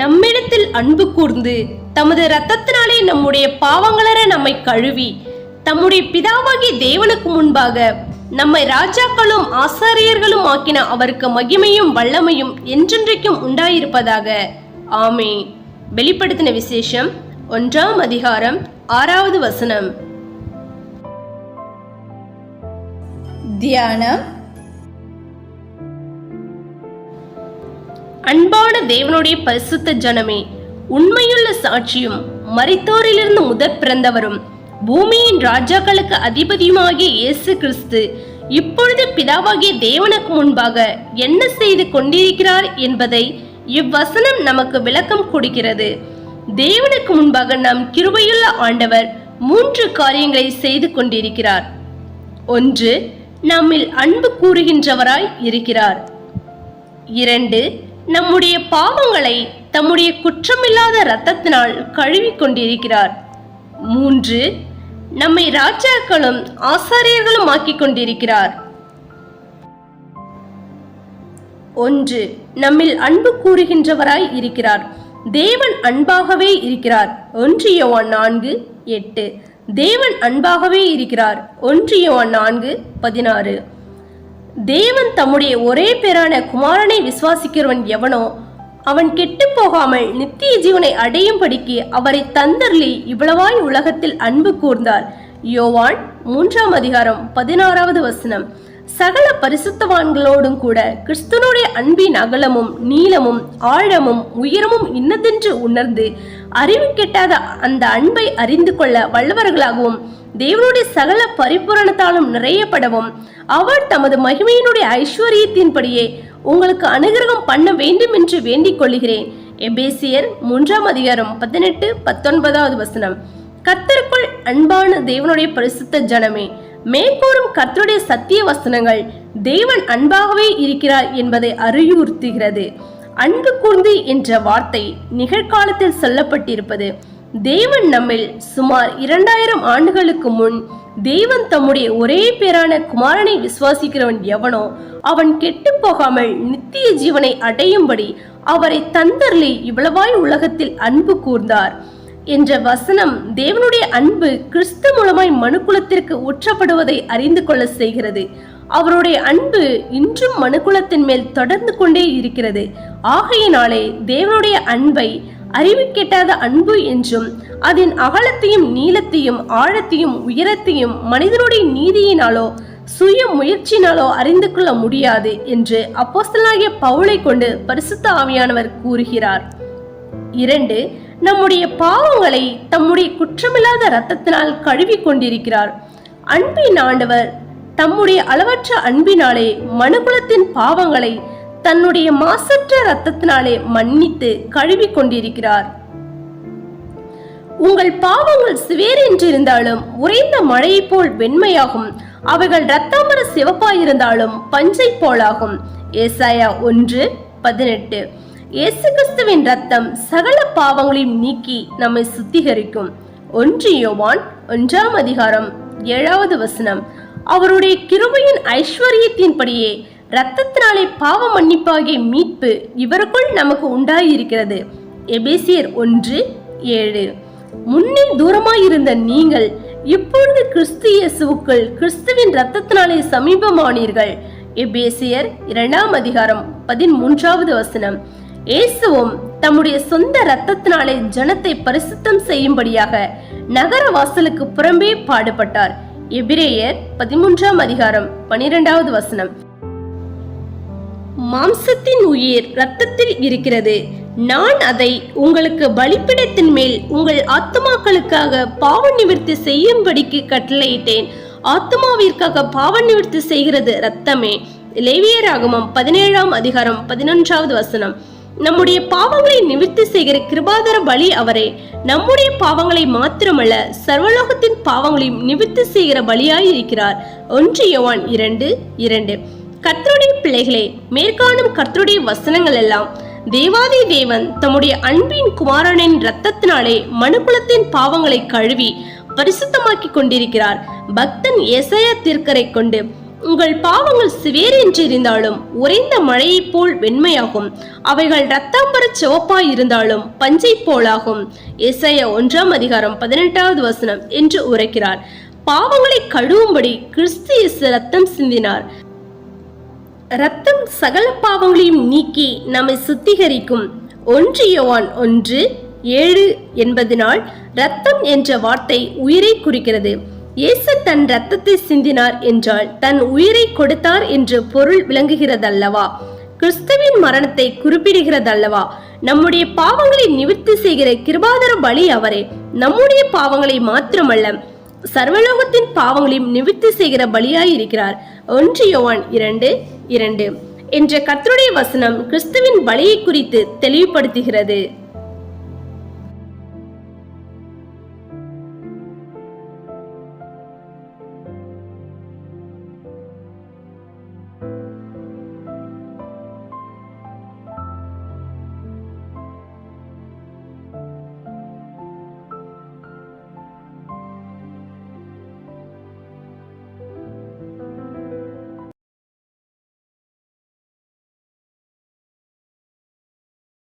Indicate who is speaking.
Speaker 1: நம்மிடத்தில் அன்பு கூர்ந்து தமது இரத்தத்தினாலே நம்முடைய பாவங்களற நம்மை கழுவி தம்முடைய பிதாவாகிய தேவனுக்கு முன்பாக நம்மை ராஜாக்களும் ஆசாரியர்களும் ஆக்கின அவருக்கு மகிமையும் வல்லமையும் என்றென்றைக்கும் உண்டாயிருப்பதாக. ஆமே. வெளிப்படுத்தின விசேஷம் 1ஆம் அதிகாரம் 6வது வசனம்.
Speaker 2: தியானம்.
Speaker 1: அன்பான தேவனுடைய பரிசுத்த ஜனமே, உண்மையுள்ள சாட்சியும் மரித்தோரிலிருந்து முதற் பிறந்தவரும் பூமியின் ராஜாக்களுக்கு அதிபதியுமாகிய இயேசு கிறிஸ்து இப்பொழுது பிதாவாகிய தேவனுக்கு முன்பாக என்ன செய்து கொண்டிருக்கிறார் என்பதை இவ்வசனம் நமக்கு விளக்கம் கொடுக்கிறது. தேவனுக்கு முன்பாக நாம் கிருபையுள்ள ஆண்டவர் 3 காரியங்களை செய்து கொண்டிருக்கிறார். 1. நம்மில் அன்பு கூறுகின்றவராய் இருக்கிறார். 2. நம்முடைய பாவங்களை தம்முடைய குற்றமில்லாத இரத்தத்தினால் கழுவி கொண்டிருக்கிறார். 3. நம்மை ராஜாக்களும் ஆசாரியர்களும் ஆக்கிக் கொண்டிருக்கிறார். 1. நம்மில் அன்பு கூறுகின்றவராய் இருக்கிறார். தேவன் அன்பாகவே இருக்கிறார். 1 யோவான் 4:8. தேவன் அன்பாகவே இருக்கிறார். 1 யோவான் 4:16. தேவன் தம்முடைய ஒரே பேரான குமாரனை விசுவாசிக்கிறவன் எவனோ அவன் கெட்டு போகாமல் நித்திய ஜீவனை அடையும்படிக்கு அவரை தந்தர்லி இவ்வளவாய் உலகத்தில் அன்பு கூர்ந்தார். யோவான் 3ஆம் அதிகாரம் 16வது வசனம். சகல பரிசுத்தவான்களோடும் கூட கிறிஸ்துவனுடைய அன்பின் அகலமும் நீளமும் ஆழமும் உயரமும் இன்னதென்று உணர்ந்து அறிவு கெட்டாத அந்த அன்பை அறிந்து கொள்ள வல்லவர்களாகவும் தேவனுடைய சகல பரிபூரணத்தாலும் நிறையப்படவும் அவர் தமது மகிமையினுடைய ஐஸ்வர்யத்தின்படியே உங்களுக்கு அனுகிரகம் பண்ண வேண்டும் என்று வேண்டிக் கொள்கிறேன். எபேசியர் 3ஆம் அதிகாரம் 18-19வது வசனம். கர்த்தருக்குள் அன்பான தேவனுடைய பரிசுத்த ஜனமே, மேற்கூறும் கர்த்தருடைய சத்திய வசனங்கள் தேவன் அன்பாகவே இருக்கிறார் என்பதை அறிவுறுத்துகிறது. அன்பு கூர்ந்து என்ற வார்த்தை நிகழ்காலத்தில் சொல்லப்பட்டிருப்பது. தேவன் நம்மில் சுமார் 2000 ஆண்டுகளுக்கு முன் தேவன் தம்முடைய ஒரே பேரான குமாரனை விசுவாசிக்கிறவன் எவனோ அவன் கெட்டு போகாமல் நித்திய ஜீவனை அடையும்படி அவரை தந்தர்லி இவ்வளவாய் உலகத்தில் அன்பு கூர்ந்தார் என்ற வசனம் தேவனுடைய அன்பு கிறிஸ்து மூலமாய் மனுக்குலத்திற்கு ஊற்றப்படுவதை அறிந்து கொள்ள செய்கிறது. அவருடைய அன்பு இன்றும் மனுக்குலத்தின் மேல் தொடர்ந்து கொண்டே இருக்கிறது. ஆகையினாலே தேவனுடைய அன்பை அறிவு கெட்டாத அன்பு என்றும் அதன் அகலத்தையும் நீளத்தையும் ஆழத்தையும் உயரத்தையும் மனிதனுடைய நீதியினாலோ சுய முயற்சியினாலோ அறிந்து கொள்ள முடியாது என்று அப்போஸ்தலனாகிய பவுலை கொண்டு பரிசுத்த ஆவியானவர் கூறுகிறார். 2. நம்முடைய பாவங்களை தம்முடைய குற்றமில்லாத இரத்தத்தினால் கழுவி கொண்டிருக்கிறார். அன்பின் ஆண்டவர் தம்முடைய அளவற்ற அன்பினாலே மனுக்குலத்தின் பாவங்களை தன்னுடைய மாசற்ற இரத்தத்தினாலே மன்னித்து கழுவி கொண்டிருக்கிறார். உங்கள் பாவங்கள் சிவேரென்றிருந்தாலும் உறைந்த மழையை போல் வெண்மையாகும், அவைகள் இரத்தாம்பர சிவப்பாயிருந்தாலும் பஞ்சை போலாகும். ஏசாயா 1:18. இயேசு கிறிஸ்துவின் இரத்தம் சகல பாவங்களையும் நீக்கி நம்மை சுத்திகரிக்கும். 1 யோவான் 1ஆம் அதிகாரம் 7வது வசனம். அவருடைய கிருபையின் ஐஸ்வர்யத்தின்படியே இரத்தத்தினாலே பாவ மன்னிப்பாகிய மீட்பு இவருக்குள் நமக்கு உண்டாயிருக்கிறது. எபேசியர் 1:7. முன்னே தூரமாயிருந்த நீங்கள் இப்பொழுது கிறிஸ்து இயேசுவுக்குள் கிறிஸ்துவின் இரத்தத்தினாலே சமீபமானீர்கள். எபேசியர் 2ஆம் அதிகாரம் 13வது வசனம். இயேசுவும் தம்முடைய சொந்த இரத்தத்தினாலே ஜனத்தை பரிசுத்தம் செய்யும்படியாக நகர வாசலுக்கு புறம்பே பாடுபட்டார். எபிரேயர் 13ஆம் அதிகாரம் 12வது வசனம். மாம்சத்தின் உயிர் இரத்தத்தில் இருக்கிறது. நான் அதை உங்களுக்கு பலிபீடத்தின் மேல் உங்கள் ஆத்துமாக்களுக்காக பாவ நிவர்த்தி செய்யும்படிக்கு கட்டளையிட்டேன். ஆத்துமாவிற்காக பாவ நிவர்த்தி செய்கிறது இரத்தமே. லேவியராகமம் 17ஆம் அதிகாரம் 11வது வசனம். நம்முடைய பாவங்களை நிவர்த்தி செய்கிற கிருபாதர பலி அவரே. நம்முடைய பாவங்களை மாத்திரமல்ல சர்வலோகத்தின் பாவங்களையும் நிவர்த்தி செய்கிற பலியாயிருக்கிறார். 1 யோவான் 2:2. கர்த்தருடைய பிள்ளைகளே, மேற்காணும் கர்த்தருடைய வசனங்கள் எல்லாம் தேவாதி தேவன் தம்முடைய அன்பின் குமாரனின் இரத்தத்தினாலே மனுக்குலத்தின் பாவங்களை கழுவி பரிசுத்தமாக்கி கொண்டிருக்கிறார். பக்தன் ஏசாயா தீர்க்கரை கொண்டு உங்கள் பாவங்கள் சிவேரென்றிருந்தாலும் உறைந்த மழையைப் போல் வெண்மையாகும். அவைகள் இரத்தாம்பரச் சிவப்பாய் இருந்தாலும் பஞ்சை போலாகும். ஏசாயா 1:18 என்று உரைக்கிறார். பாவங்களை கழுவும்படி கிறிஸ்து இயேசு ரத்தம் சிந்தினார். ரத்தம் சகல பாவங்களையும் நீக்கி நம்மை சுத்திகரிக்கும். 1 யோவான் 1:7 என்பதனால் ரத்தம் என்ற வார்த்தை உயிரை குறிக்கிறது. இயேசு தன் ரத்தத்தை சிந்தினார் என்றால் தன் உயிரை கொடுத்தார் என்று பொருள் விளங்குகிறதல்லவா? கிறிஸ்துவின் மரணத்தை குறிப்பிடுகிறதல்லவா? நம்முடைய பாவங்களை நிவர்த்தி செய்கிற கிருபாதார பலி அவரே. நம்முடைய பாவங்களை மாத்திரமல்ல, சர்வலோகத்தின் பாவங்களையும் நிவர்த்தி செய்கிற பலியாய் இருக்கிறார். 1 யோவான் 2:2 என்ற கர்த்தருடைய வசனம் கிறிஸ்துவின் பலியை குறித்து தெளிவுபடுத்துகிறது.